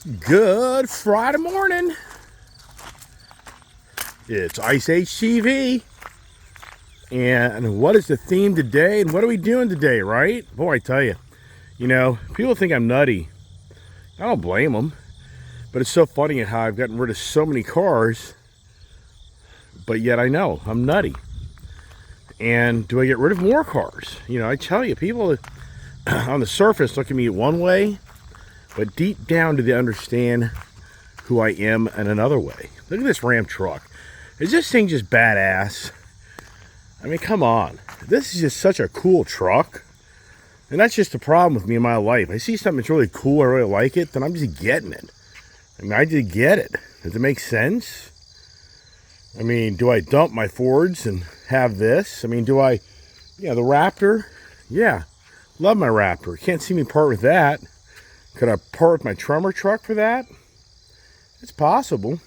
Good Friday morning. It's Ice Age TV. And what is the theme today? And what are we doing today, right? Boy, I tell you, people think I'm nutty. I don't blame them. But it's so funny how I've gotten rid of so many cars, but yet I know I'm nutty. And do I get rid of more cars? I tell you, people on the surface look at me one way, but deep down do they understand who I am in another way? Look at this Ram truck. Is this thing just badass? I mean, come on. This is just such a cool truck. And that's just the problem with me in my life. I see something that's really cool, I really like it, then I'm just getting it. I mean, I just get it. Does it make sense? I mean, do I dump my Fords and have this? I mean, the Raptor? Yeah, love my Raptor. Can't see me part with that. Could I part with my Tremor truck for that? It's possible.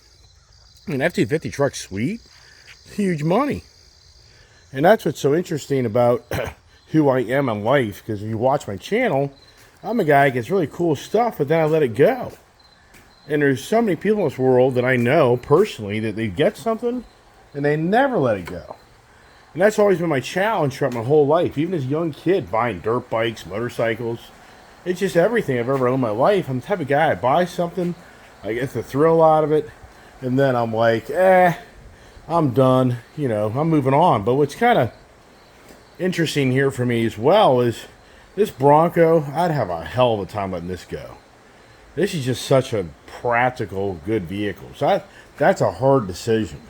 I mean, F-250 truck's sweet. It's huge money. And that's what's so interesting about who I am in life, because if you watch my channel, I'm a guy that gets really cool stuff, but then I let it go. And there's so many people in this world that I know personally that they get something and they never let it go. And that's always been my challenge throughout my whole life. Even as a young kid, buying dirt bikes, motorcycles. It's just everything I've ever owned in my life. I'm the type of guy, I buy something, I get the thrill out of it, and then I'm like, I'm done. I'm moving on. But what's kind of interesting here for me as well is this Bronco, I'd have a hell of a time letting this go. This is just such a practical, good vehicle. So that's a hard decision.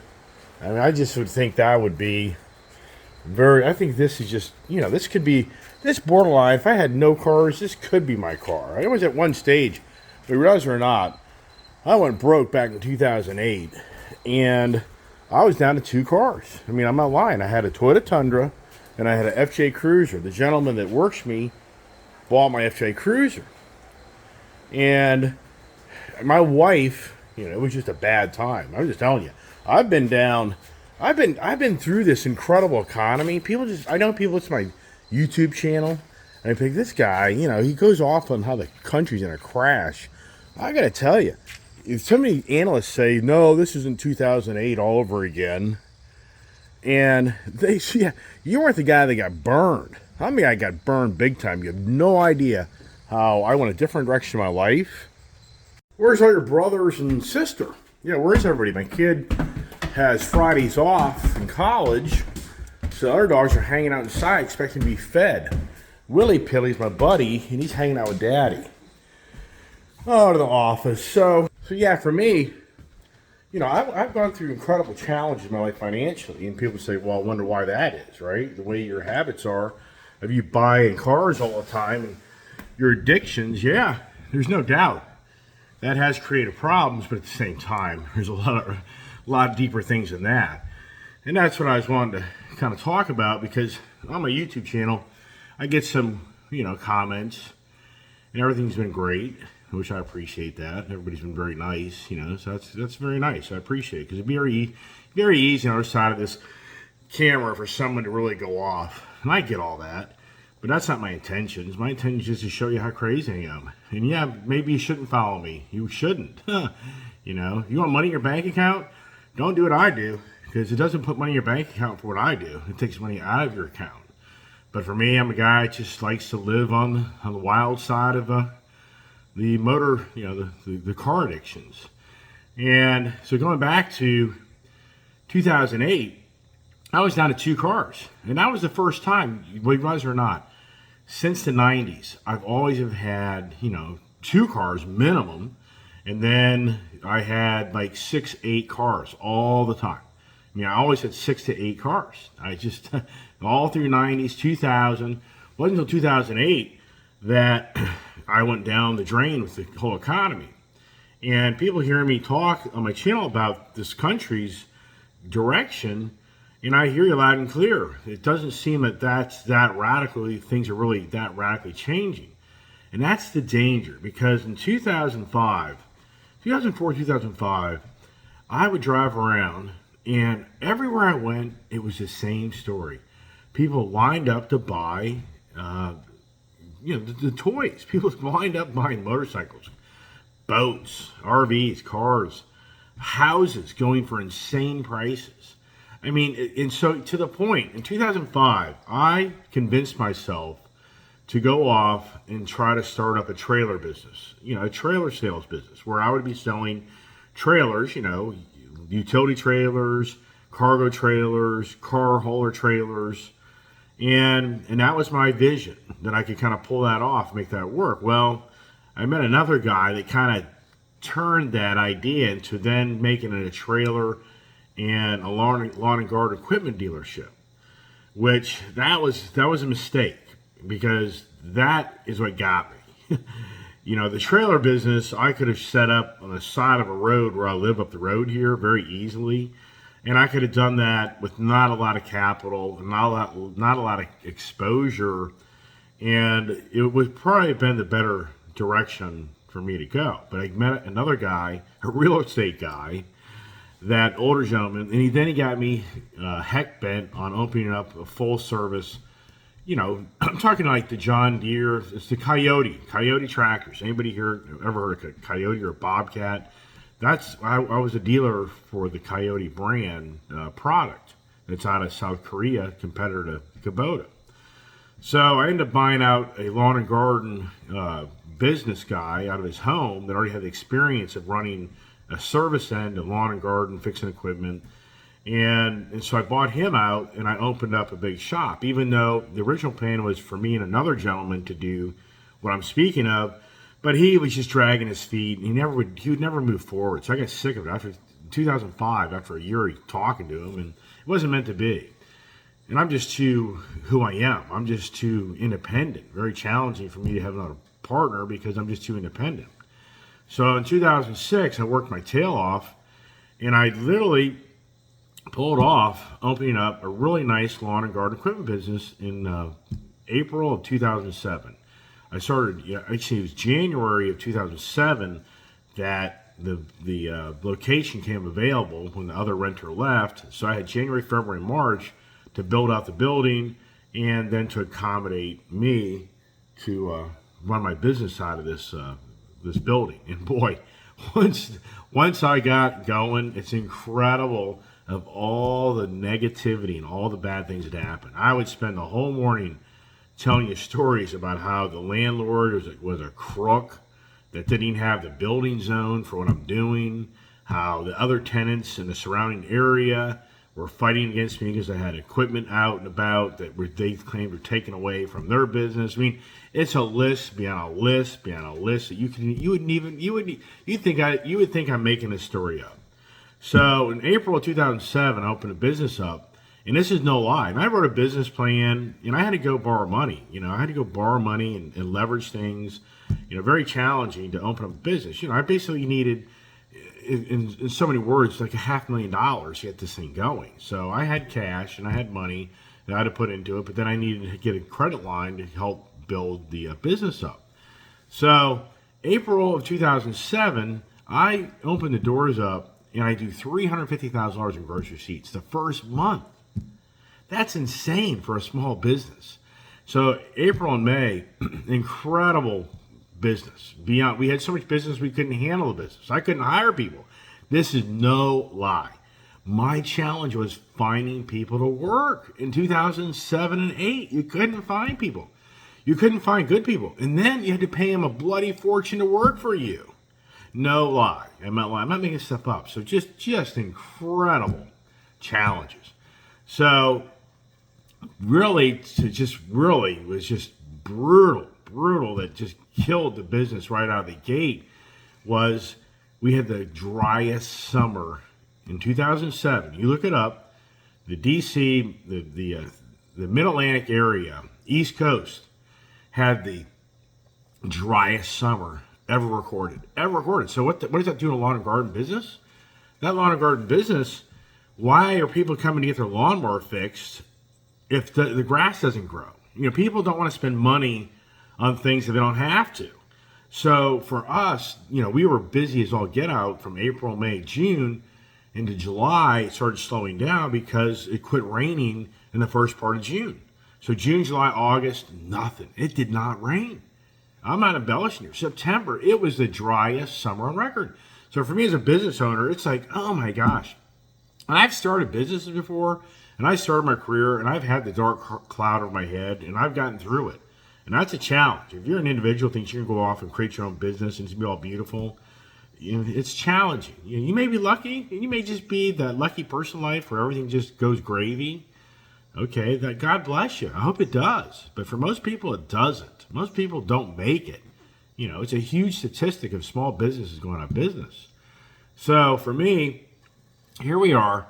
I mean, I just would think that would be I think this is just, this borderline, if I had no cars, this could be my car. I was at one stage, but realize it or not, I went broke back in 2008, and I was down to 2 cars. I mean, I'm not lying. I had a Toyota Tundra, and I had an FJ Cruiser. The gentleman that works me bought my FJ Cruiser. And my wife, it was just a bad time. I'm just telling you. I've been through this incredible economy. I know people, it's my YouTube channel, and I think this guy, he goes off on how the country's in a crash. I gotta tell you, if so many analysts say, no, this isn't 2008 all over again, and you weren't the guy that got burned. I'm the guy that got burned big time. You have no idea how I went a different direction in my life. Where's all your brothers and sister? Where's everybody? My kid has Fridays off in college, so other dogs are hanging out inside expecting to be fed. Willie Pilly's my buddy, and he's hanging out with Daddy. To the office. So yeah, for me, I've gone through incredible challenges in my life financially, and people say, well, I wonder why that is, right? The way your habits are of you buying cars all the time and your addictions, yeah, there's no doubt. That has created problems, but at the same time, there's a lot deeper things than that. And that's what I was wanting to kind of talk about, because on my YouTube channel, I get some, comments, and everything's been great, which I appreciate that. Everybody's been very nice, so that's very nice. I appreciate it, because it'd be very easy on the other side of this camera for someone to really go off. And I get all that. But that's not my intentions. My intention is just to show you how crazy I am. And yeah, maybe you shouldn't follow me. You shouldn't. You want money in your bank account? Don't do what I do, because it doesn't put money in your bank account for what I do. It takes money out of your account. But for me, I'm a guy that just likes to live on the wild side of the motor, the car addictions. And so going back to 2008, I was down to 2 cars. And that was the first time, believe it or not, since the 90s, I've always have had, 2 cars minimum. And then I had like 6, 8 cars all the time. I mean, I always had 6 to 8 cars. I just, all through 90s, 2000, wasn't until 2008 that I went down the drain with the whole economy. And people hearing me talk on my channel about this country's direction, and I hear you loud and clear. It doesn't seem that things are really that radically changing. And that's the danger, because in 2004, 2005, I would drive around, and everywhere I went, it was the same story. People lined up to buy, the toys. People lined up buying motorcycles, boats, RVs, cars, houses going for insane prices. I mean, and so to the point, in 2005, I convinced myself to go off and try to start up a trailer business, a trailer sales business where I would be selling trailers, utility trailers, cargo trailers, car hauler trailers. And that was my vision, that I could kind of pull that off, make that work. Well, I met another guy that kind of turned that idea into then making it a trailer and a lawn and garden equipment dealership, which that was a mistake, because that is what got me. The trailer business I could have set up on the side of a road where I live up the road here very easily, and I could have done that with not a lot of capital, not a lot of exposure, and it would probably have been the better direction for me to go. But I met another guy, a real estate guy, that older gentleman, and he got me heck bent on opening up a full service. I'm talking like the John Deere, it's the Coyote tractors. Anybody here ever heard of a Coyote or a Bobcat? I was a dealer for the Coyote brand product that's out of South Korea, competitor to Kubota. So I ended up buying out a lawn and garden business guy out of his home that already had the experience of running a service end of lawn and garden, fixing equipment. And so I bought him out, and I opened up a big shop, even though the original plan was for me and another gentleman to do what I'm speaking of. But he was just dragging his feet, and he would never move forward. So I got sick of it. After 2005, after a year of talking to him, and it wasn't meant to be. And I'm just too who I am. I'm just too independent. Very challenging for me to have another partner because I'm just too independent. So in 2006, I worked my tail off, and I literally pulled off opening up a really nice lawn and garden equipment business in April of 2007. I started, actually it was January of 2007 that the location came available when the other renter left. So I had January, February, March to build out the building, and then to accommodate me to run my business out of this building. And boy, once I got going, it's incredible of all the negativity and all the bad things that happened. I would spend the whole morning telling you stories about how the landlord was a crook that didn't even have the building zone for what I'm doing, how the other tenants in the surrounding area were fighting against me because I had equipment out and about that they claimed were taken away from their business. I mean, it's a list beyond a list beyond a list that you would think I'm making this story up. So in April of 2007, I opened a business up, and this is no lie. And I wrote a business plan, and I had to go borrow money. I had to go borrow money and leverage things. Very challenging to open up a business. I basically needed, in so many words, like $500,000 to get this thing going. So I had cash and I had money that I had to put into it, but then I needed to get a credit line to help build the business up. So April of 2007, I opened the doors up, and I do $350,000 in gross receipts the first month. That's insane for a small business. So April and May, incredible business. Beyond, we had so much business we couldn't handle the business. I couldn't hire people. This is no lie. My challenge was finding people to work in 2007 and 8. You couldn't find people. You couldn't find good people. And then you had to pay them a bloody fortune to work for you. No lie. I'm not lying. I'm not making stuff up. So just incredible challenges. So really was just brutal that just killed the business right out of the gate was we had the driest summer in 2007. You look it up, the DC, the Mid-Atlantic area, East Coast, had the driest summer ever recorded. So what does that do to a lawn and garden business? That lawn and garden business, why are people coming to get their lawnmower fixed if the grass doesn't grow? People don't want to spend money on things that they don't have to. So for us, we were busy as all get out from April, May, June into July. It started slowing down because it quit raining in the first part of June. So June, July, August, nothing. It did not rain. I'm not embellishing here. September, it was the driest summer on record. So for me as a business owner, it's like, oh my gosh. And I've started businesses before, and I started my career, and I've had the dark cloud over my head, and I've gotten through it. And that's a challenge. If you're an individual who thinks you can go off and create your own business and it's going to be all beautiful, it's challenging. You may be lucky, and you may just be that lucky person in life where everything just goes gravy. Okay, that God bless you. I hope it does. But for most people, it doesn't. Most people don't make it. It's a huge statistic of small businesses going out of business. So for me, here we are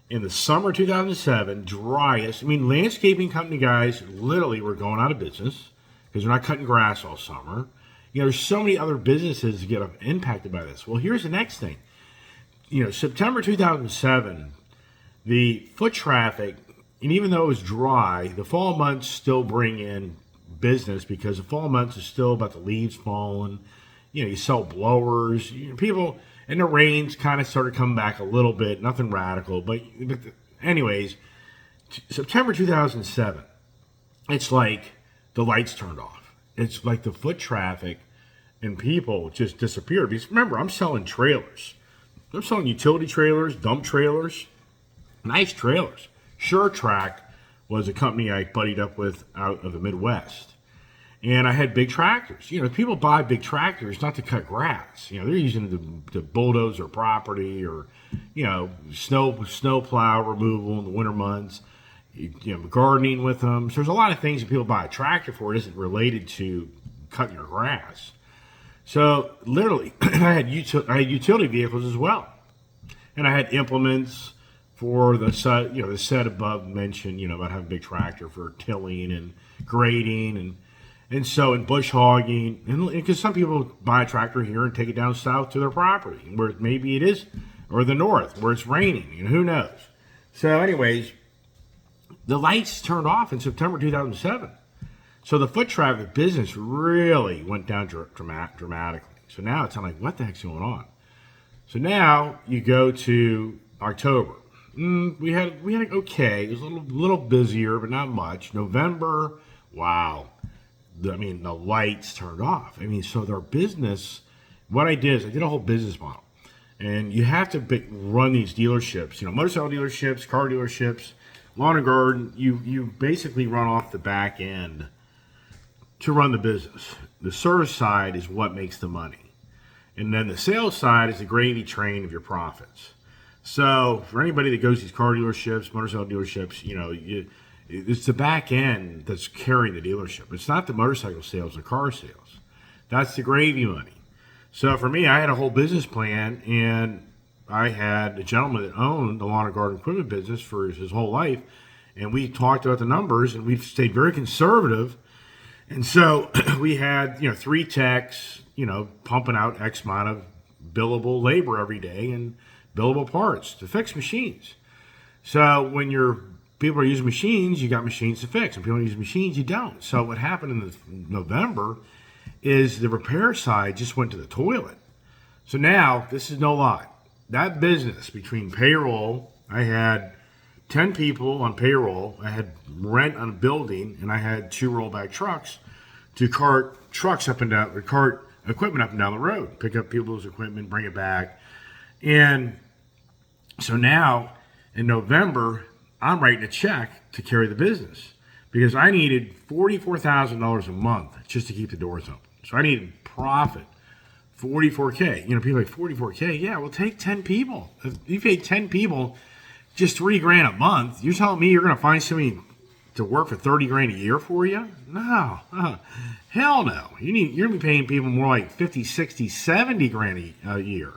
in the summer 2007, driest. Landscaping company guys literally were going out of business because they're not cutting grass all summer. There's so many other businesses that get impacted by this. Well, here's the next thing. September 2007, the foot traffic, and even though it was dry, the fall months still bring in business because the fall months is still about the leaves falling. You sell blowers. People, and the rains kind of started coming back a little bit. Nothing radical, but anyways, September 2007, it's like the lights turned off. It's like the foot traffic and people just disappeared. Because remember, I'm selling trailers. I'm selling utility trailers, dump trailers, nice trailers. SureTrack was a company I buddied up with out of the Midwest. And I had big tractors. People buy big tractors not to cut grass. They're using them to bulldoze their property or, snow plow removal in the winter months. Gardening with them. So there's a lot of things that people buy a tractor for. It isn't related to cutting your grass. So literally, I had utility vehicles as well, and I had implements for the set above mentioned. About having a big tractor for tilling and grading and so in bush hogging, and because some people buy a tractor here and take it down south to their property where maybe it is, or the north where it's raining. Who knows? So anyways. The lights turned off in September 2007. So the foot traffic business really went down dramatically. So now it's like, what the heck's going on? So now you go to October. We had okay. It was a little busier, but not much. November, wow. The lights turned off. So their business, what I did is I did a whole business model. And you have to run these dealerships, motorcycle dealerships, car dealerships, lawn and garden. You basically run off the back end to run the business. The service side is what makes the money. And then the sales side is the gravy train of your profits. So for anybody that goes to these car dealerships, motorcycle dealerships, it's the back end that's carrying the dealership. It's not the motorcycle sales or car sales. That's the gravy money. So for me, I had a whole business plan, and I had a gentleman that owned the lawn and garden equipment business for his whole life, and we talked about the numbers, and we've stayed very conservative. And so we had, 3 techs, pumping out X amount of billable labor every day and billable parts to fix machines. So when people are using machines, you got machines to fix. And people use machines, you don't. So what happened in November is the repair side just went to the toilet. So now, this is no lie. That business between payroll, I had 10 people on payroll, I had rent on a building, and I had 2 rollback trucks to cart trucks up and down, or cart equipment up and down the road, pick up people's equipment, bring it back. And so now, in November, I'm writing a check to carry the business because I needed $44,000 a month just to keep the doors open. So I needed profit, $44K. People are like, $44K? Yeah, well, take 10 people. If you pay 10 people just $3,000 a month, you're telling me you're going to find somebody to work for $30,000 a year for you? No. Hell no. You're going to be paying people more like 50, 60, 70 grand a year.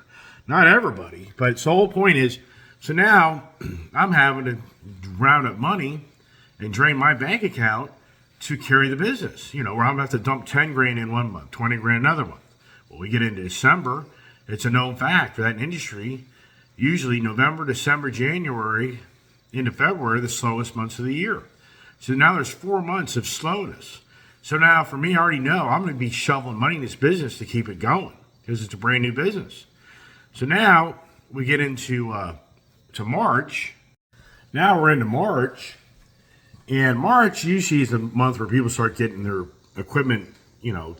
Not everybody. But so the whole point is, so now I'm having to round up money and drain my bank account to carry the business, where I'm going to have to dump 10 grand in one month, 20 grand another month. Well, we get into December, it's a known fact for that industry, usually November, December, January, into February, the slowest months of the year. So now there's 4 months of slowness. So now for me, I already know I'm going to be shoveling money in this business to keep it going because it's a brand new business. So now we get into to March. Now we're into March. And March usually is the month where people start getting their equipment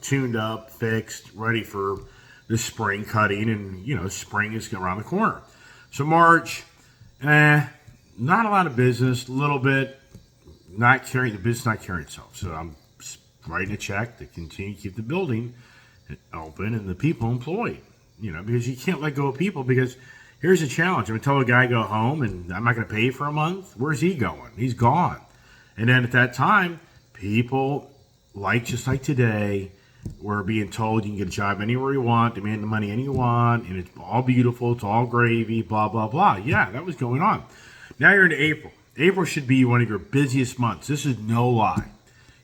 tuned up, fixed, ready for the spring cutting, and spring is around the corner. So March, not a lot of business, a little bit, the business not carrying itself. So I'm writing a check to continue to keep the building open and the people employed. Because you can't let go of people, because here's the challenge. I'm going to tell a guy go home and I'm not going to pay for a month. Where's he going? He's gone. And then at that time, people, just like today, were being told you can get a job anywhere you want, demand the money any you want, and it's all beautiful, it's all gravy, blah, blah, blah. Yeah, that was going on. Now you're into April. April should be one of your busiest months. This is no lie.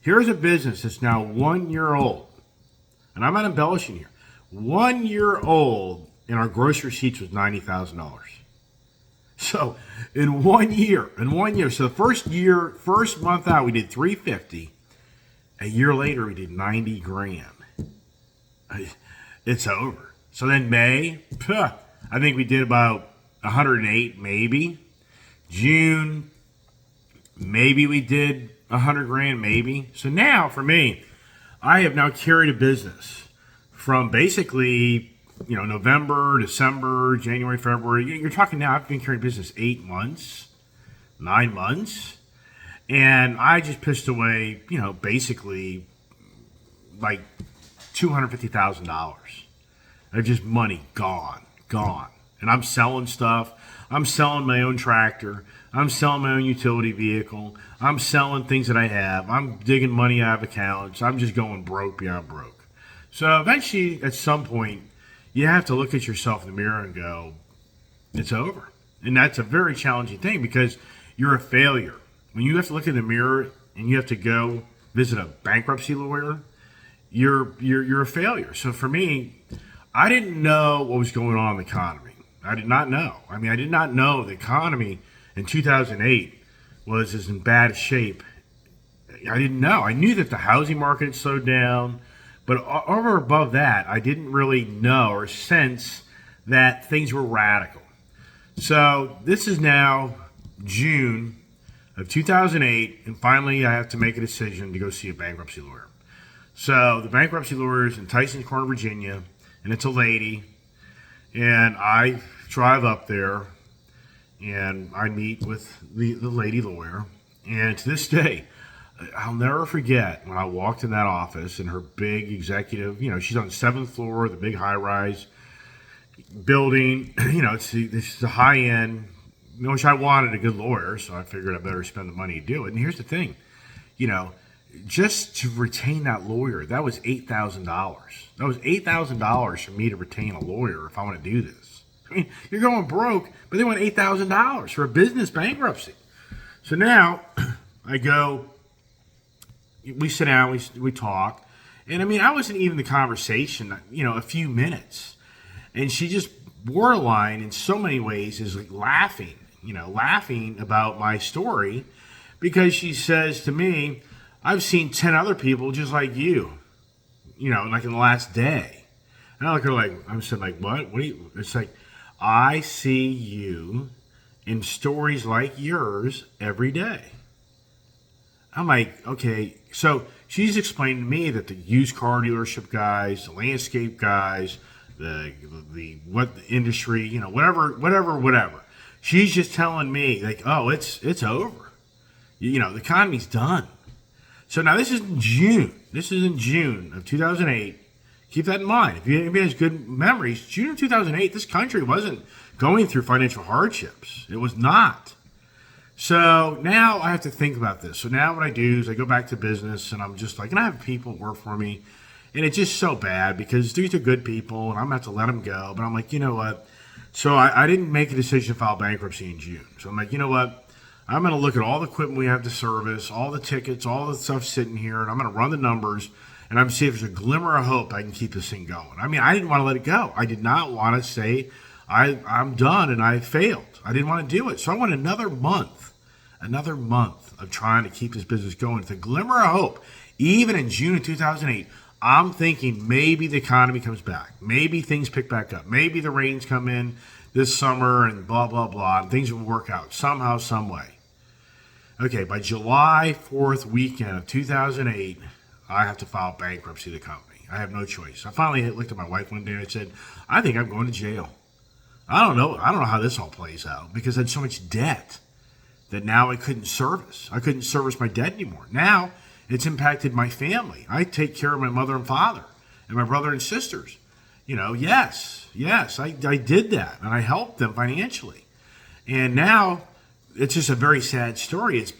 Here's a business that's now 1 year old, and I'm not embellishing here. 1 year old, and our gross receipts was $90,000. So in 1 year, so the first month out, we did $350. A year later, we did $90,000. It's over. So then May, I think we did about 108, maybe. June, maybe we did $100,000, maybe. So now for me, I have now carried a business from basically, November, December, January, February. You're talking now, I've been carrying business 8 months, 9 months. And I just pissed away, basically like $250,000 of just money gone. And I'm selling stuff. I'm selling my own tractor. I'm selling my own utility vehicle. I'm selling things that I have. I'm digging money out of accounts. I'm just going broke beyond broke. So eventually, at some point, you have to look at yourself in the mirror and go, it's over. And that's a very challenging thing, because you're a failure. When you have to look in the mirror and you have to go visit a bankruptcy lawyer, you're a failure. So for me, I didn't know what was going on in the economy. I did not know. I did not know the economy in 2008 was as in bad shape. I didn't know. I knew that the housing market had slowed down, but over above that, I didn't really know or sense that things were radical. So this is now June of 2008, and finally I have to make a decision to go see a bankruptcy lawyer. So the bankruptcy lawyer is in Tysons Corner, Virginia, and it's a lady, and I drive up there, and I meet with the lady lawyer, and to this day, I'll never forget when I walked in that office and her big executive, she's on the 7th floor, the big high-rise building, it's the high-end, which I wanted a good lawyer, so I figured I better spend the money to do it. And here's the thing, just to retain that lawyer, that was $8,000. That was $8,000 for me to retain a lawyer if I want to do this. You're going broke, but they want $8,000 for a business bankruptcy. So now I go, we sit down, we talk, and I wasn't even in the conversation, a few minutes, and she just borderline in so many ways is like laughing about my story, because she says to me, I've seen 10 other people just like you, like in the last day. And I look at her like, I'm saying like, what? What do you, it's like, I see you in stories like yours every day. I'm like, okay. So she's explained to me that the used car dealership guys, the landscape guys, the industry, whatever. She's just telling me like, oh, it's over. The economy's done. So now this is in June. This is in June of 2008. Keep that in mind. If anybody has good memories, June of 2008, this country wasn't going through financial hardships. It was not. So now I have to think about this. So now what I do is I go back to business, and I'm just like, and I have people work for me, and it's just so bad because these are good people, and I'm going to have to let them go. But I'm like, you know what? So I didn't make a decision to file bankruptcy in June. So I'm like, you know what? I'm going to look at all the equipment we have to service, all the tickets, all the stuff sitting here, and I'm going to run the numbers, and I'm going to see if there's a glimmer of hope I can keep this thing going. I didn't want to let it go. I did not want to say I'm done and I failed. I didn't want to do it. So I want another month of trying to keep this business going. It's a glimmer of hope. Even in June of 2008, I'm thinking maybe the economy comes back. Maybe things pick back up. Maybe the rains come in this summer and blah, blah, blah, and things will work out somehow, some way. Okay, by July 4th weekend of 2008, I have to file bankruptcy of the company. I have no choice. I finally looked at my wife one day and I said, I think I'm going to jail. I don't know how this all plays out because I had so much debt that now I couldn't service. I couldn't service my debt anymore. Now it's impacted my family. I take care of my mother and father and my brother and sisters. Yes, I did that and I helped them financially. And now it's just a very sad story. It's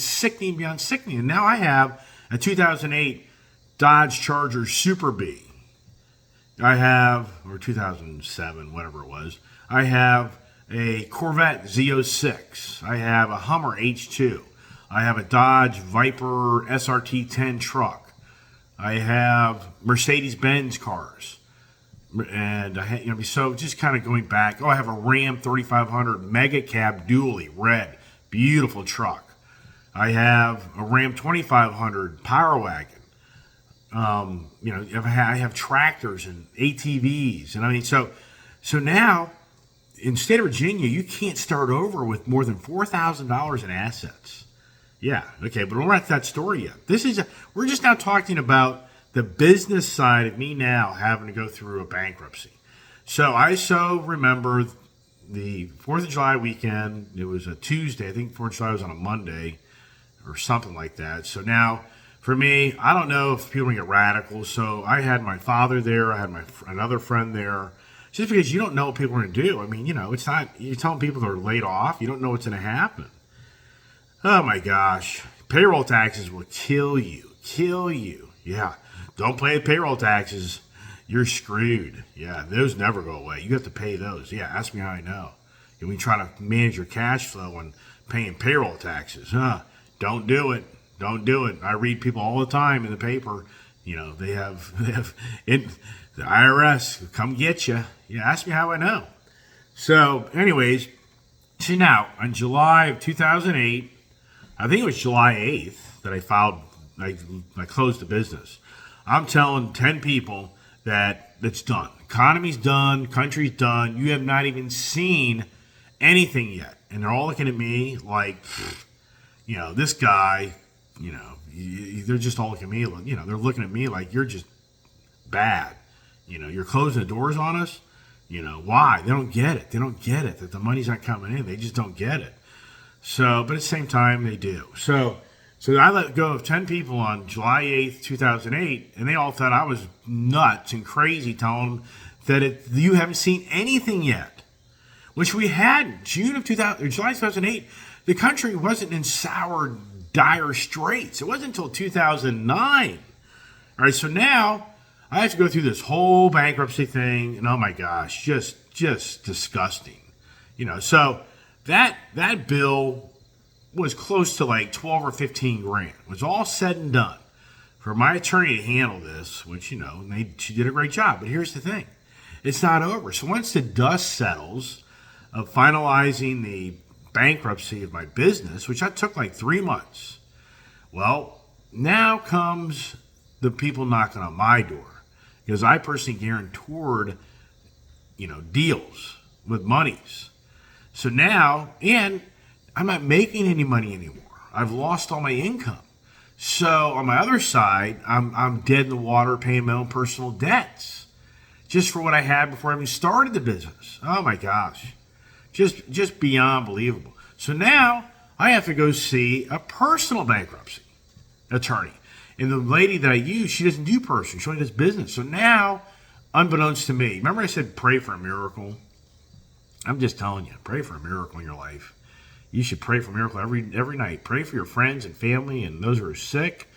sickening beyond sickening. And now I have a 2008 Dodge Charger Super B. Or 2007, whatever it was. I have a Corvette Z06. I have a Hummer H2. I have a Dodge Viper SRT10 truck. I have Mercedes-Benz cars. And so just kind of going back. I have a Ram 3500 Mega Cab Dually, red, beautiful truck. I have a Ram 2500 Power Wagon. I have tractors and ATVs, and so now in the state of Virginia, you can't start over with more than $4,000 in assets. Yeah, okay, but we're not at that story yet. We're just now talking about the business side of me now having to go through a bankruptcy. So I remember the 4th of July weekend. It was a Tuesday. I think 4th of July was on a Monday or something like that. So now, for me, I don't know if people get radical. So I had my father there. I had another friend there. Just because you don't know what people are going to do. I mean, it's not, you're telling people they're laid off. You don't know what's going to happen. Oh my gosh. Payroll taxes will kill you. Kill you. Yeah. Don't pay payroll taxes. You're screwed. Yeah. Those never go away. You have to pay those. Yeah. Ask me how I know. And we try to manage your cash flow and paying payroll taxes. Don't do it. Don't do it. I read people all the time in the paper. They have the IRS come get you. Yeah, ask me how I know. So, anyways, see now in July of 2008, I think it was July 8th that I closed the business. I'm telling 10 people that it's done. Economy's done. Country's done. You have not even seen anything yet, and they're all looking at me like, this guy. They're just all looking at me. They're looking at me like you're just bad. You're closing the doors on us. Why? They don't get it. They don't get it that the money's not coming in. They just don't get it. So, but at the same time, they do. So I let go of 10 people on July 8th, 2008, and they all thought I was nuts and crazy, telling them that you haven't seen anything yet, which we hadn't. July 2008, the country wasn't in sour, dire straits. It wasn't until 2009. All right, so now I have to go through this whole bankruptcy thing, and oh my gosh, just disgusting. So that bill was close to like 12 or 15 grand. It was all said and done. For my attorney to handle this, which, she did a great job. But here's the thing. It's not over. So once the dust settles of finalizing the bankruptcy of my business, which that took like 3 months, well, now comes the people knocking on my door. Because I personally guaranteed, deals with monies. So now, and I'm not making any money anymore. I've lost all my income. So on my other side, I'm dead in the water paying my own personal debts just for what I had before I even started the business. Oh my gosh. Just beyond believable. So now I have to go see a personal bankruptcy attorney. And the lady that I use, she doesn't do personal. She only does business. So now, unbeknownst to me, remember I said pray for a miracle? I'm just telling you, pray for a miracle in your life. You should pray for a miracle every night. Pray for your friends and family and those who are sick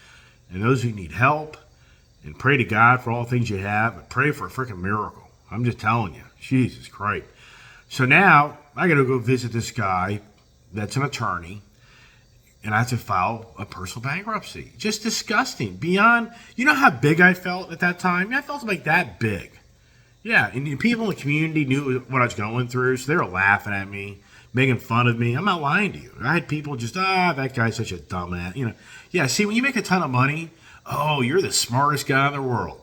and those who need help. And pray to God for all the things you have. But pray for a freaking miracle. I'm just telling you. Jesus Christ. So now, I got to go visit this guy that's an attorney. And I have to file a personal bankruptcy. Just disgusting. Beyond, you know how big I felt at that time? I felt like that big. Yeah, and people in the community knew what I was going through, so they were laughing at me, making fun of me. I'm not lying to you. I had people just, that guy's such a dumbass. Yeah, see, when you make a ton of money, you're the smartest guy in the world.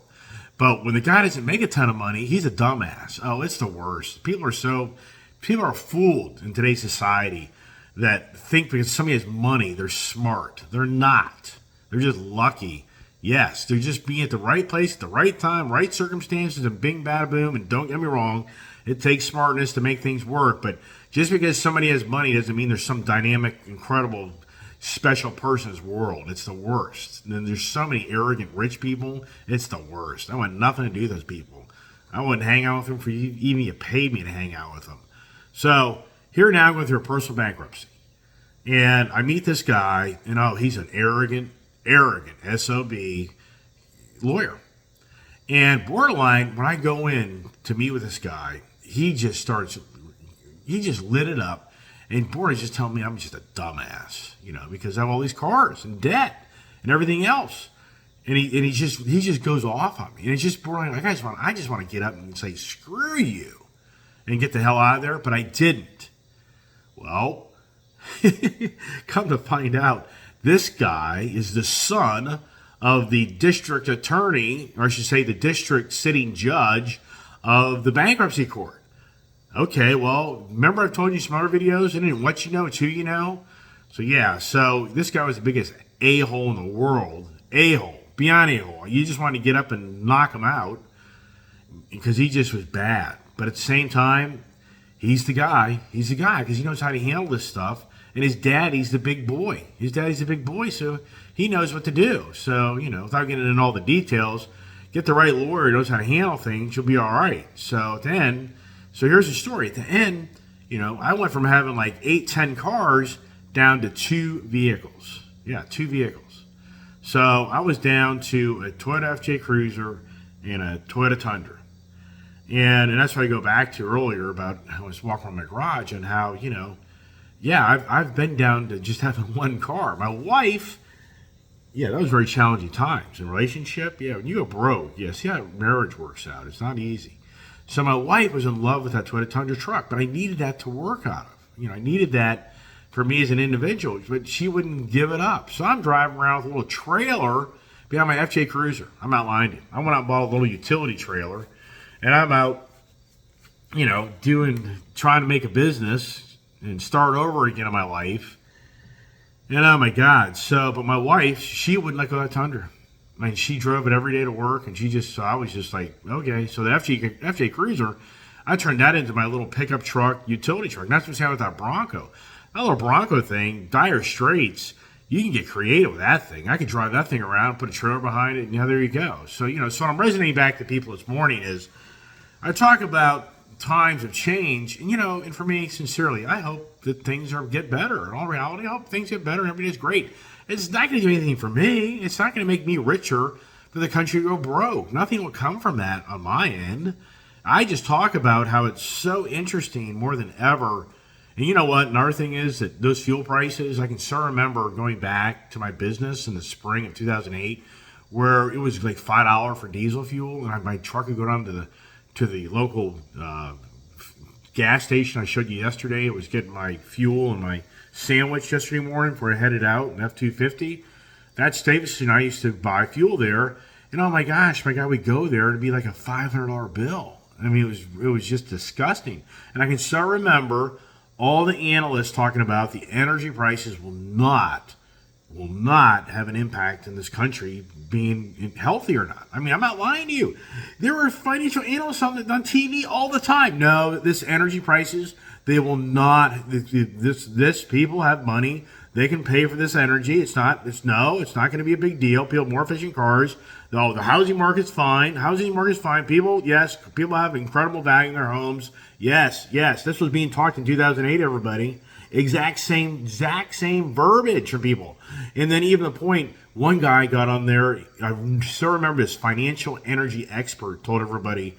But when the guy doesn't make a ton of money, he's a dumbass. Oh, it's the worst. People are fooled in today's society that think because somebody has money, they're smart. They're not. They're just lucky, Yes, they're just being at the right place at the right time, right circumstances, and bing, bada, boom. And don't get me wrong, it takes smartness to make things work. But just because somebody has money doesn't mean there's some dynamic, incredible, special person's world. It's the worst. And then there's so many arrogant rich people. It's the worst. I want nothing to do with those people. I wouldn't hang out with them for even you paid me to hang out with them. So here now I'm going through a personal bankruptcy. And I meet this guy, and he's an arrogant SOB lawyer. And borderline, when I go in to meet with this guy, he just lit it up. And borderline just telling me I'm just a dumbass, because I have all these cars and debt and everything else. And he just goes off on me. And it's just borderline, like I just want to get up and say, screw you, and get the hell out of there. But I didn't. Well, come to find out, this guy is the son of the district attorney, or I should say the district sitting judge of the bankruptcy court. Okay, well, remember I've told you some other videos, and what you know, it's who you know. So yeah, so this guy was the biggest a-hole in the world. A-hole, beyond a-hole. You just wanted to get up and knock him out because he just was bad. But at the same time, he's the guy. He's the guy because he knows how to handle this stuff. And his daddy's the big boy. So he knows what to do. So, without getting into all the details, get the right lawyer who knows how to handle things, you'll be all right. So at the end, here's the story. At the end, I went from having like 8, 10 cars down to 2 vehicles. Yeah, 2 vehicles. So I was down to a Toyota FJ Cruiser and a Toyota Tundra. And that's what I go back to earlier about how I was walking around my garage and how, I've been down to just having 1 car. My wife, that was very challenging times. In relationship, when you go broke, see how marriage works out. It's not easy. So my wife was in love with that Toyota Tundra truck, but I needed that to work out of. I needed that for me as an individual, but she wouldn't give it up. So I'm driving around with a little trailer behind my FJ Cruiser. I'm not lying to you. I went out and bought a little utility trailer, and I'm out, trying to make a business and start over again in my life. And oh my God. But my wife, she wouldn't let go of that Tundra. I mean, she drove it every day to work, and so I was just like, okay. So the FJ Cruiser, I turned that into my little pickup truck, utility truck. And that's what's happening with that Bronco. That little Bronco thing, dire straits, you can get creative with that thing. I could drive that thing around, put a trailer behind it, and there you go. So, so what I'm resonating back to people this morning is I talk about times of change, and for me, sincerely, I hope that things get better. In all reality, I hope things get better and everybody's great. It's not going to do anything for me. It's not going to make me richer for the country to go broke. Nothing will come from that on my end. I just talk about how it's so interesting more than ever. And you know what? Another thing is that those fuel prices, I can still remember going back to my business in the spring of 2008 where it was like $5 for diesel fuel, and my truck would go down to the local gas station I showed you yesterday. It was getting my fuel and my sandwich yesterday morning before I headed out in F-250. That station, I used to buy fuel there, and oh my gosh, we go there, it'd be like a $500 bill. I mean, it was just disgusting. And I can still remember all the analysts talking about the energy prices will not have an impact in this country being healthy or not. I mean, I'm not lying to you. There are financial analysts on TV all the time. No, this energy prices, they will not. This people have money. They can pay for this energy. It's not going to be a big deal. People have more efficient cars. The housing market's fine. People have incredible value in their homes. Yes. This was being talked in 2008, everybody. Exact same verbiage from people. And then even the point, one guy got on there, I still remember this financial energy expert told everybody,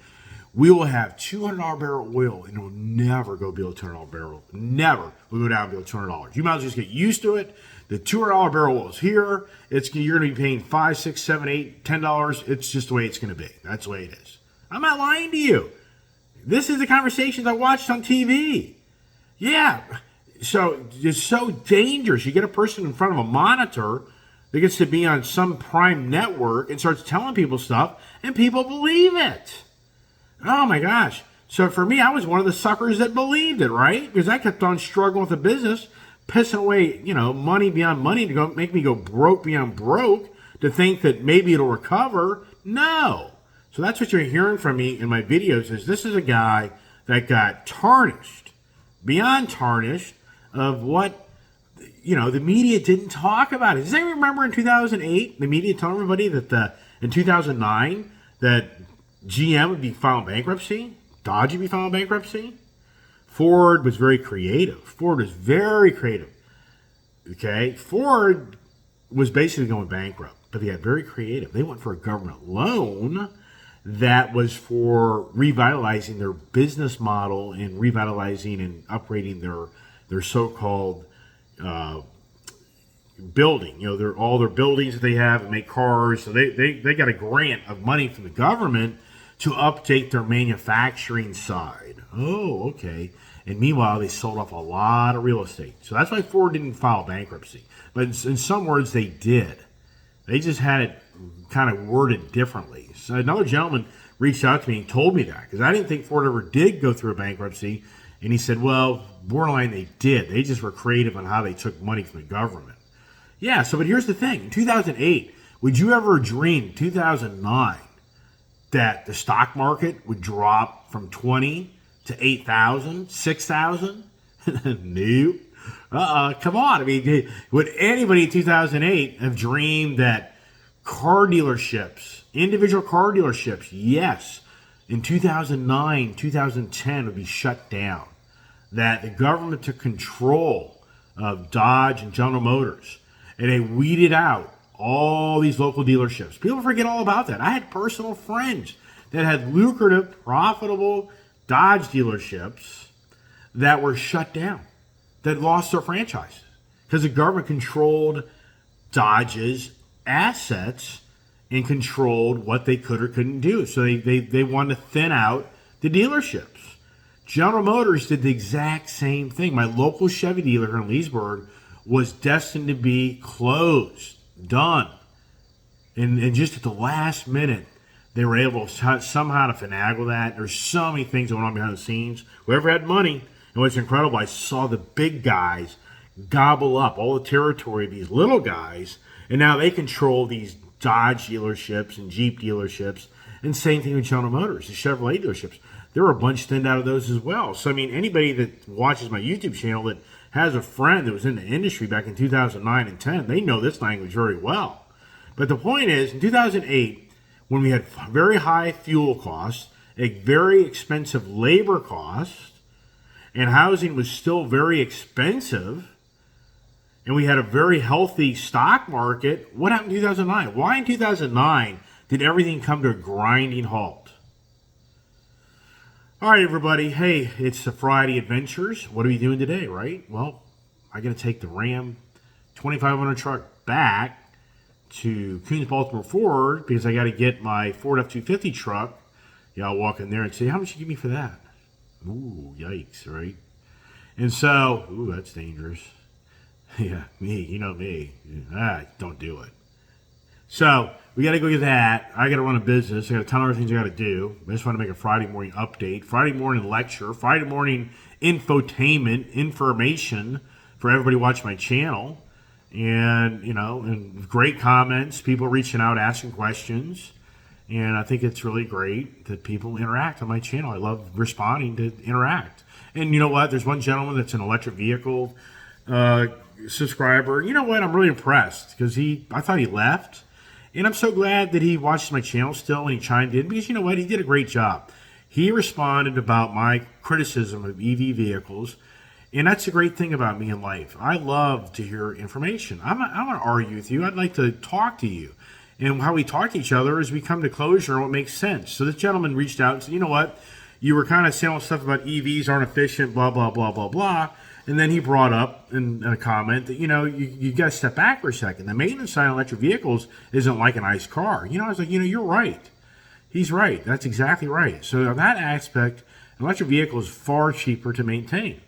we will have $200 barrel oil and it will never go below $200 barrel. Never will go down below $200. You might as well just get used to it. The $200 barrel oil is here. You're going to be paying $5, $6, $7, $8, $10. It's just the way it's going to be. That's the way it is. I'm not lying to you. This is the conversations I watched on TV. Yeah. So it's so dangerous. You get a person in front of a monitor that gets to be on some prime network and starts telling people stuff, and people believe it. Oh my gosh. So for me, I was one of the suckers that believed it, right? Because I kept on struggling with the business, pissing away, money beyond money to make me go broke beyond broke, to think that maybe it'll recover. No. So that's what you're hearing from me in my videos is this is a guy that got tarnished, beyond tarnished, of what, the media didn't talk about it. Does anyone remember in 2008, the media told everybody that in 2009 that GM would be filing bankruptcy, Dodge would be filing bankruptcy? Ford was very creative. Okay? Ford was basically going bankrupt, but they got very creative. They went for a government loan that was for revitalizing their business model and revitalizing and upgrading their so-called building. All their buildings that they have and make cars. So they got a grant of money from the government to update their manufacturing side. Oh, okay. And meanwhile, they sold off a lot of real estate. So that's why Ford didn't file bankruptcy. But in some words, they did. They just had it kind of worded differently. So another gentleman reached out to me and told me that because I didn't think Ford ever did go through a bankruptcy. And he said, well, borderline they did. They just were creative on how they took money from the government. Yeah, but here's the thing. In 2008, would you ever dream in 2009 that the stock market would drop from 20 to 8,000, 6,000? Nope. Come on. I mean, would anybody in 2008 have dreamed that car dealerships, individual car dealerships, yes, in 2009, 2010 would be shut down? That the government took control of Dodge and General Motors and they weeded out all these local dealerships. People forget all about that. I had personal friends that had lucrative, profitable Dodge dealerships that were shut down, that lost their franchises because the government controlled Dodge's assets and controlled what they could or couldn't do. So they wanted to thin out the dealerships. General Motors did the exact same thing. My local Chevy dealer here in Leesburg was destined to be closed, done. And just at the last minute, they were able to somehow to finagle that. There's so many things going on behind the scenes. Whoever had money, and what's incredible, I saw the big guys gobble up all the territory of these little guys, and now they control these Dodge dealerships and Jeep dealerships, and same thing with General Motors, the Chevrolet dealerships. There were a bunch thinned out of those as well. So, I mean, anybody that watches my YouTube channel that has a friend that was in the industry back in 2009 and 10, they know this language very well. But the point is, in 2008, when we had very high fuel costs, a very expensive labor cost, and housing was still very expensive, and we had a very healthy stock market, what happened in 2009? Why in 2009 did everything come to a grinding halt? All right, everybody. Hey, it's the Friday Adventures. What are we doing today, right? Well, I got to take the Ram 2500 truck back to Coons Baltimore Ford because I got to get my Ford F-250 truck. Yeah, I'll walk in there and say, how much you give me for that? Ooh, yikes, right? And so, ooh, that's dangerous. Yeah, me, you know me. Don't do it. So, we got to go get that. I got to run a business. I got a ton of other things I got to do. I just want to make a Friday morning update, Friday morning lecture, Friday morning infotainment, information for everybody watching my channel. And, and great comments, people reaching out, asking questions. And I think it's really great that people interact on my channel. I love responding to interact. And you know what? There's one gentleman that's an electric vehicle subscriber. You know what? I'm really impressed because I thought he left. And I'm so glad that he watches my channel still and he chimed in because you know what? He did a great job. He responded about my criticism of EV vehicles. And that's a great thing about me in life. I love to hear information. I'm not going to argue with you. I'd like to talk to you. And how we talk to each other is we come to closure on what makes sense. So this gentleman reached out and said, you know what? You were kind of saying all stuff about EVs aren't efficient, blah, blah, blah, blah, blah. And then he brought up in a comment that, you got to step back for a second. The maintenance side on electric vehicles isn't like an ICE car. I was like, you're right. He's right. That's exactly right. So on that aspect, an electric vehicle is far cheaper to maintain.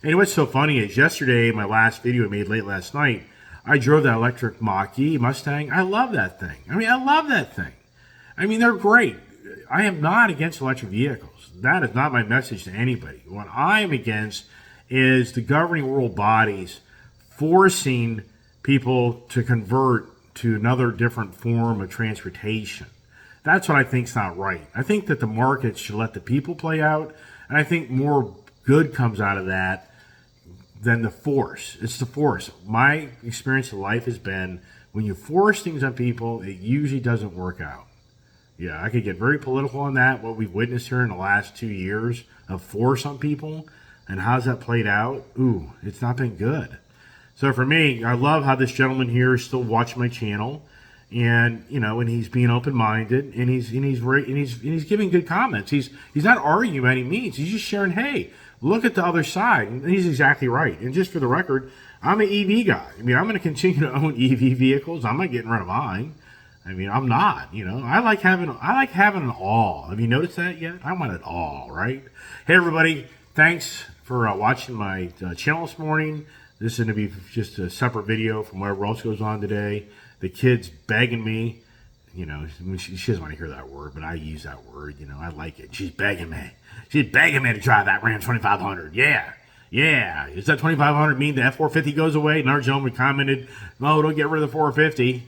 And what's so funny is yesterday, my last video I made late last night, I drove that electric Mach-E Mustang. I love that thing. I love that thing. They're great. I am not against electric vehicles. That is not my message to anybody. What I am against is the governing world bodies forcing people to convert to another different form of transportation. That's what I think's not right. I think that the market should let the people play out, and I think more good comes out of that than the force. It's the force. My experience of life has been when you force things on people, it usually doesn't work out. Yeah, I could get very political on that, what we've witnessed here in the last 2 years of force on people, and how's that played out? Ooh, it's not been good. So for me, I love how this gentleman here is still watching my channel, and and he's being open-minded, and he's giving good comments. He's not arguing by any means. He's just sharing, hey, look at the other side, and he's exactly right. And just for the record, I'm an EV guy. I mean, I'm going to continue to own EV vehicles. I'm not getting rid of mine. I mean, I'm not. I like having an all. Have you noticed that yet? I want it all, right? Hey, everybody, thanks for watching my channel this morning. This is going to be just a separate video from whatever else goes on today. The kid's begging me. She doesn't want to hear that word, but I use that word. I like it. She's begging me. She's begging me to drive that Ram 2500. Yeah. Yeah. Does that 2500 mean the F450 goon away? Another gentleman commented, no, don't get rid of the 450.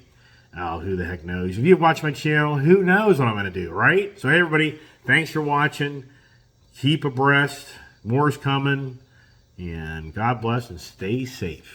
Oh, who the heck knows? If you watch my channel, who knows what I'm going to do, right? So, hey, everybody, thanks for watching. Keep abreast. More is coming. And God bless and stay safe.